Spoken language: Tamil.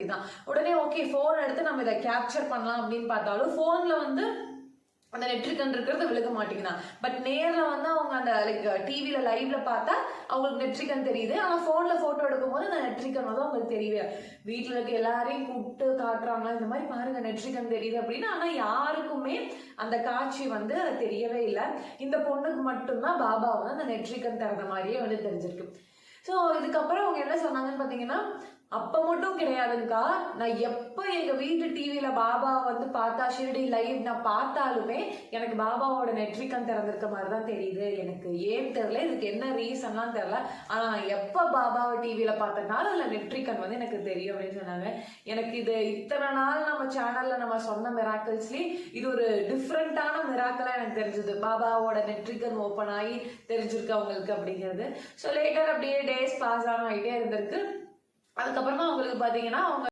தான். உடனே ஓகே போன் எடுத்து நம்ம இதை கேப்சர் பண்ணலாம் அப்படின்னு பார்த்தாலும் போன்ல வந்து அந்த நெட்ரிகன் இருக்கிறது விழுக மாட்டேங்குதான். பட் நேர்ல வந்து அவங்க அந்த லைக் டிவில லைவ்ல பார்த்தா அவங்களுக்கு நெட்ரிகன் தெரியுது. ஆனா போன்ல போட்டோ எடுக்கும் போது அந்த நெட்ரிகன் வந்து அவங்களுக்கு தெரியவே. வீட்டுல இருக்க எல்லாரையும் கூப்பிட்டு காட்டுறாங்க, இந்த மாதிரி பாருங்க நெட்ரிகன் தெரியுது அப்படின்னு. ஆனா யாருக்குமே அந்த காட்சி வந்து அது தெரியவே இல்லை. இந்த பொண்ணுக்கு மட்டும்தான் பாபா வந்து அந்த நெட்ரிகன் தரத மாதிரியே வந்து தெரிஞ்சிருக்கு. ஸோ இதுக்கப்புறம் அவங்க என்ன சொன்னாங்கன்னு பார்த்தீங்கன்னா, அப்ப மட்டும் கிடையாதுங்கக்கா, நான் எப்ப எங்க வீட்டு டிவியில பாபா வந்து பார்த்தா ஷிரடி லைவ் நான் பார்த்தாலுமே எனக்கு பாபாவோட நெட்ரிகன் திறந்திருக்க மாதிரிதான் தெரியுது. எனக்கு ஏன் தெரியல, இதுக்கு என்ன ரீசன்லாம் தெரியல. ஆனா எப்ப பாபாவை டிவியில பார்த்தனால அதுல நெட்ரிகன் வந்து எனக்கு தெரியும் அப்படின்னு சொன்னாங்க. எனக்கு இது இத்தனை நாள் நம்ம சேனல்ல நம்ம சொன்ன மிராக்கிள்ஸ்லயே இது ஒரு டிஃப்ரெண்டான மிராக்கிளா எனக்கு தெரிஞ்சது. பாபாவோட நெட்ரிகன் ஓப்பன் ஆகி தெரிஞ்சிருக்கு அவங்களுக்கு அப்படிங்கிறது. ஸோ லேட்டர் அப்படியே டேஸ் பாஸ் ஆகிட்டே இருந்திருக்கு. அதுக்கப்புறமா அவங்களுக்கு பாத்தீங்கன்னா அவங்க